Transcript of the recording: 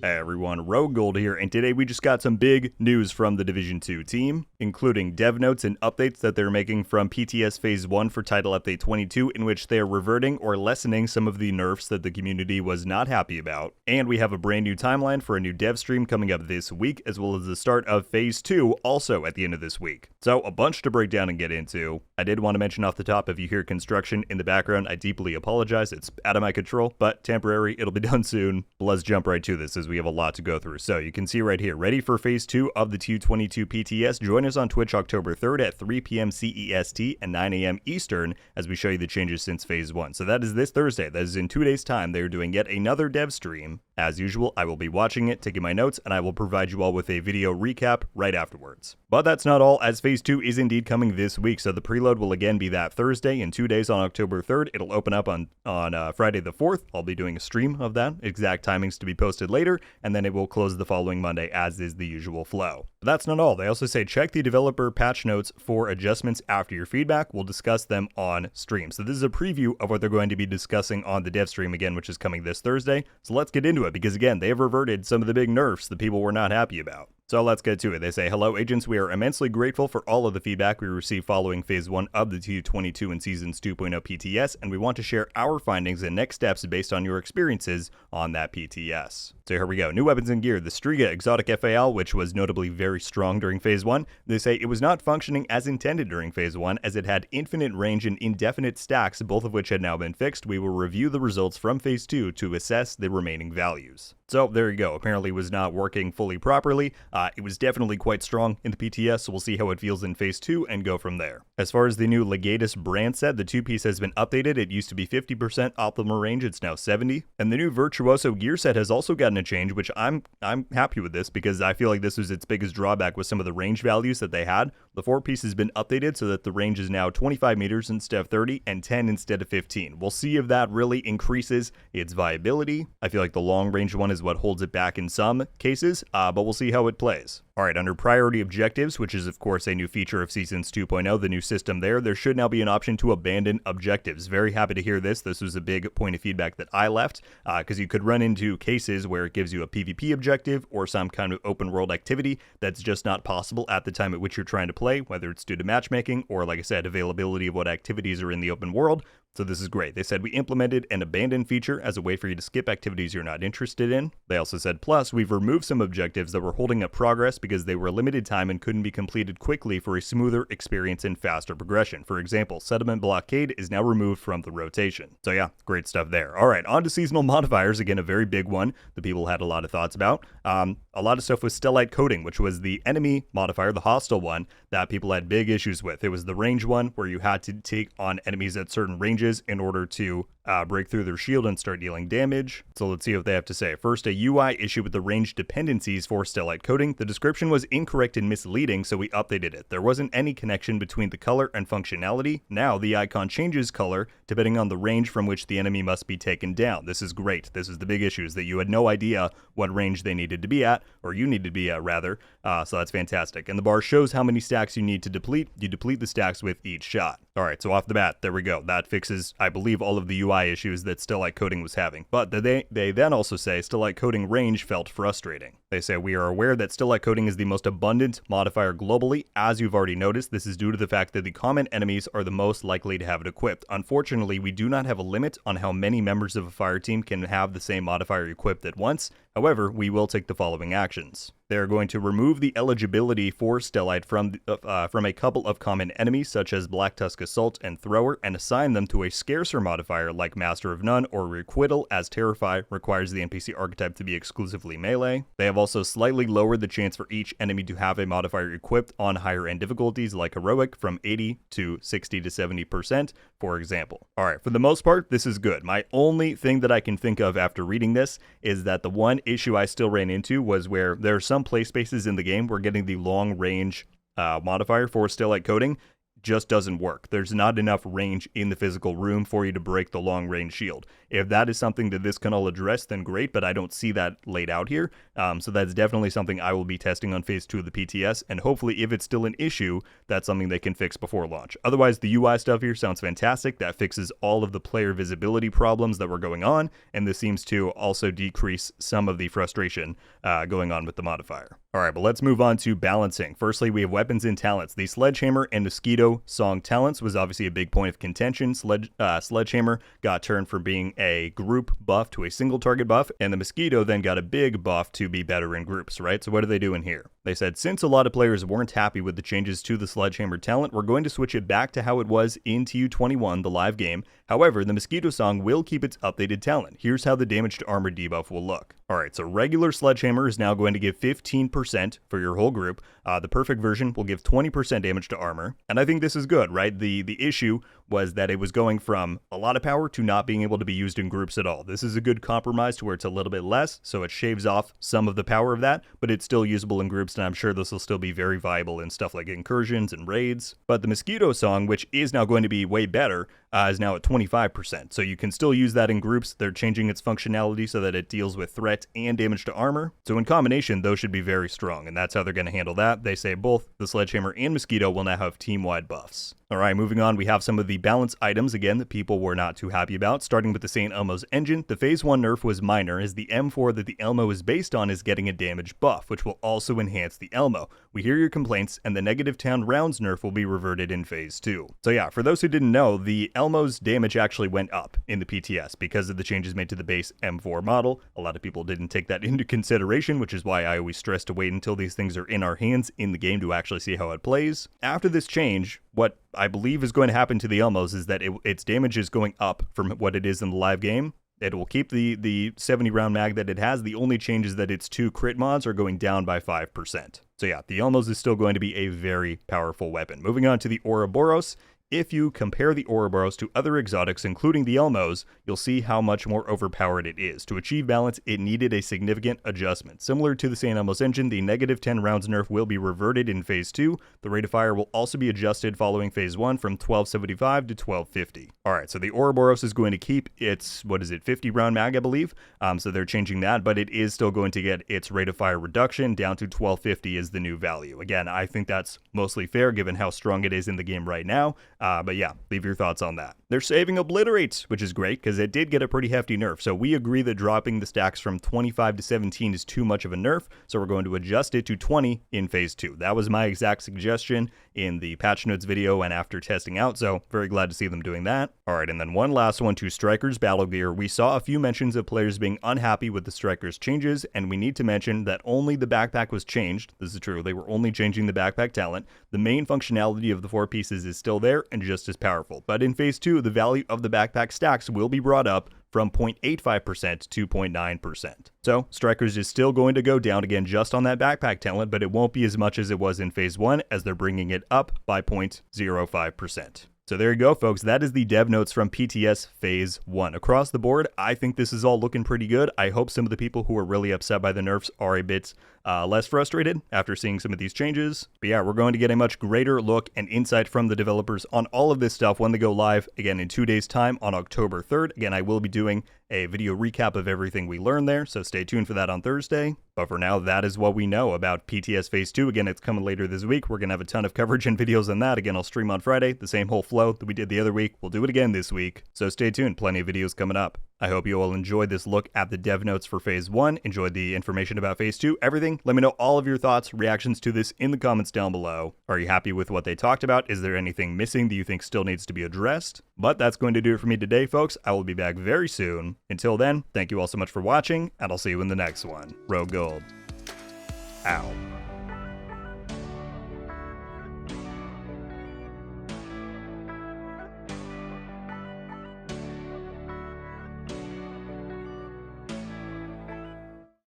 Hey everyone, RogueGold here, and today we just got some big news from the Division 2 team, including dev notes and updates that they're making from PTS Phase 1 for Title Update 22, in which they are reverting or lessening some of the nerfs that the community was not happy about. And we have a brand new timeline for a new dev stream coming up this week, as well as the start of Phase 2 also at the end of this week. So a bunch to break down and get into. I did want to mention off the top, if you hear construction in the background, I deeply apologize. It's out of my control, but temporary. It'll be done soon. But let's jump right to this, as we have a lot to go through. So you can see right here, ready for Phase 2 of the 222 PTS. Join us on Twitch October 3rd at 3 p.m. CEST and 9 a.m. Eastern as we show you the changes since Phase 1. So that is this Thursday. That is in 2 days' time. They are doing yet another dev stream. As usual, I will be watching it, taking my notes, and I will provide you all with a video recap right afterwards. But that's not all, as Phase 2 is indeed coming this week. So the preload will again be that Thursday in 2 days on October 3rd. It'll open up on Friday the 4th. I'll be doing a stream of that. Exact timings to be posted later, and then it will close the following Monday, as is the usual flow. But that's not all. They also say check the developer patch notes for adjustments after your feedback. We'll discuss them on stream. So this is a preview of what they're going to be discussing on the dev stream again, which is coming this Thursday. So let's get into it, because again, they have reverted some of the big nerfs that people were not happy about. So let's get to it. They say, hello agents, we are immensely grateful for all of the feedback we received following Phase 1 of the 222 and Seasons 2.0 PTS, and we want to share our findings and next steps based on your experiences on that PTS. So here we go. New weapons and gear. The Striga Exotic FAL, which was notably very strong during Phase 1, they say it was not functioning as intended during Phase 1, as it had infinite range and indefinite stacks, both of which had now been fixed. We will review the results from Phase 2 to assess the remaining values. So there you go. Apparently was not working fully properly. It was definitely quite strong in the PTS, so we'll see how it feels in Phase 2 and go from there. As far as the new Legatus brand set, the 2-piece has been updated. It used to be 50% optimal range, it's now 70%. And the new Virtuoso gear set has also gotten a change, which I'm happy with this, because I feel like this was its biggest drawback with some of the range values that they had. The 4-piece has been updated so that the range is now 25 meters instead of 30 and 10 instead of 15. We'll see if that really increases its viability. I feel like the long range one is what holds it back in some cases, but we'll see how it plays. Alright, under priority objectives, which is of course a new feature of Seasons 2.0, the new system there should now be an option to abandon objectives. Very happy to hear this. This was a big point of feedback that I left, because you could run into cases where it gives you a PvP objective or some kind of open world activity that's just not possible at the time at which you're trying to play, whether it's due to matchmaking or, like I said, availability of what activities are in the open world. So this is great. They said we implemented an abandon feature as a way for you to skip activities you're not interested in. They also said, plus, we've removed some objectives that were holding up progress because they were limited time and couldn't be completed quickly for a smoother experience and faster progression. For example, settlement blockade is now removed from the rotation. So yeah, great stuff there. All right, on to seasonal modifiers. Again, a very big one that people had a lot of thoughts about. A lot of stuff with stellite coating, which was the enemy modifier, the hostile one, that people had big issues with. It was the range one where you had to take on enemies at certain ranges in order to break through their shield and start dealing damage. So let's see what they have to say. First, a UI issue with the range dependencies for stellite coating. The description was incorrect and misleading, so we updated it. There wasn't any connection between the color and functionality. Now the icon changes color depending on the range from which the enemy must be taken down. This is great. This is the big issue, is that you had no idea what range they needed to be at, or you needed to be at rather. So that's fantastic. And the bar shows how many stacks you need to deplete. You deplete the stacks with each shot. All right, so off the bat, there we go. That fixes, I believe, all of the UI issues that stellite coating was having. But they then also say stellite coating range felt frustrating. They say, we are aware that stellite coating is the most abundant modifier globally. As you've already noticed, this is due to the fact that the common enemies are the most likely to have it equipped. Unfortunately, we do not have a limit on how many members of a fire team can have the same modifier equipped at once. However, we will take the following actions. They're going to remove the eligibility for stellite from a couple of common enemies, such as Black Tusk Assault and Thrower, and assign them to a scarcer modifier like Master of None or Requital, as Terrify requires the NPC archetype to be exclusively melee. They have also slightly lowered the chance for each enemy to have a modifier equipped on higher end difficulties like Heroic from 80 to 60 to 70%, for example. Alright, for the most part, this is good. My only thing that I can think of after reading this is that the one issue I still ran into was where there are some play spaces in the game where getting the long range modifier for stellite coating just doesn't work. There's not enough range in the physical room for you to break the long range shield. If that is something that this can all address, then great, but I don't see that laid out here. So that's definitely something I will be testing on phase 2 of the PTS, and hopefully if it's still an issue, that's something they can fix before launch. Otherwise, the UI stuff here sounds fantastic. That fixes all of the player visibility problems that were going on, and this seems to also decrease some of the frustration going on with the modifier. Alright, but let's move on to balancing. Firstly, we have weapons and talents. The Sledgehammer and Mosquito Song talents was obviously a big point of contention. Sledgehammer got turned from being a group buff to a single target buff, and the Mosquito then got a big buff to be better in groups, right? So what are they doing here? They said, since a lot of players weren't happy with the changes to the Sledgehammer talent, we're going to switch it back to how it was in TU21, the live game. However, the Mosquito Song will keep its updated talent. Here's how the damage to armor debuff will look. Alright, so regular Sledgehammer is now going to give 15% for your whole group. The perfect version will give 20% damage to armor. And I think this is good, right? The issue was that it was going from a lot of power to not being able to be used in groups at all. This is a good compromise to where it's a little bit less, so it shaves off some of the power of that, but it's still usable in groups, and I'm sure this will still be very viable in stuff like incursions and raids. But the Mosquito Song, which is now going to be way better, is now at 25%. So you can still use that in groups. They're changing its functionality so that it deals with threat and damage to armor. So in combination, those should be very strong, and that's how they're going to handle that. They say both the Sledgehammer and Mosquito will now have team-wide buffs. Alright, moving on, we have some of the balance items, again, that people were not too happy about. Starting with the St. Elmo's engine, the Phase 1 nerf was minor, as the M4 that the Elmo is based on is getting a damage buff, which will also enhance the Elmo. We hear your complaints, and the negative 10 rounds nerf will be reverted in Phase 2. So yeah, for those who didn't know, the Elmo's damage actually went up in the PTS because of the changes made to the base M4 model. A lot of people didn't take that into consideration, which is why I always stress to wait until these things are in our hands in the game to actually see how it plays. After this change, what I believe is going to happen to the Elmos is that its damage is going up from what it is in the live game. It will keep the 70 round mag that it has. The only change is that its 2 crit mods are going down by 5%. So yeah, the Elmos is still going to be a very powerful weapon. Moving on to the Ouroboros. If you compare the Ouroboros to other exotics, including the Elmos, you'll see how much more overpowered it is. To achieve balance, it needed a significant adjustment. Similar to the St. Elmo's engine, the negative 10 rounds nerf will be reverted in Phase 2. The rate of fire will also be adjusted following Phase 1 from 1275 to 1250. Alright, so the Ouroboros is going to keep its, 50 round mag, I believe. So they're changing that, but it is still going to get its rate of fire reduction down to 1250 is the new value. Again, I think that's mostly fair given how strong it is in the game right now. But yeah, leave your thoughts on that. They're saving Obliterate, which is great because it did get a pretty hefty nerf. So we agree that dropping the stacks from 25 to 17 is too much of a nerf. So we're going to adjust it to 20 in Phase 2. That was my exact suggestion in the patch notes video and after testing out. So very glad to see them doing that. All right, and then one last one to Striker's Battle Gear. We saw a few mentions of players being unhappy with the Striker's changes, and we need to mention that only the backpack was changed. This is true. They were only changing the backpack talent. The main functionality of the 4 pieces is still there and just as powerful. But in Phase 2, the value of the backpack stacks will be brought up from 0.85% to 0.9%. So Strikers is still going to go down again just on that backpack talent, but it won't be as much as it was in Phase 1 as they're bringing it up by 0.05%. So there you go, folks. That is the dev notes from PTS Phase 1. Across the board, I think this is all looking pretty good. I hope some of the people who are really upset by the nerfs are a bit less frustrated after seeing some of these changes. But yeah, we're going to get a much greater look and insight from the developers on all of this stuff when they go live, again, in 2 days' time on October 3rd. Again, I will be doing a video recap of everything we learned there, so stay tuned for that on Thursday. But for now, that is what we know about PTS Phase 2. Again, it's coming later this week. We're going to have a ton of coverage and videos on that. Again, I'll stream on Friday, the same whole flow that we did the other week. We'll do it again this week, so stay tuned. Plenty of videos coming up. I hope you all enjoyed this look at the dev notes for Phase 1, enjoyed the information about Phase 2, everything. Let me know all of your thoughts, reactions to this in the comments down below. Are you happy with what they talked about? Is there anything missing that you think still needs to be addressed? But that's going to do it for me today, folks. I will be back very soon. Until then, thank you all so much for watching, and I'll see you in the next one. RogueGold. Ow.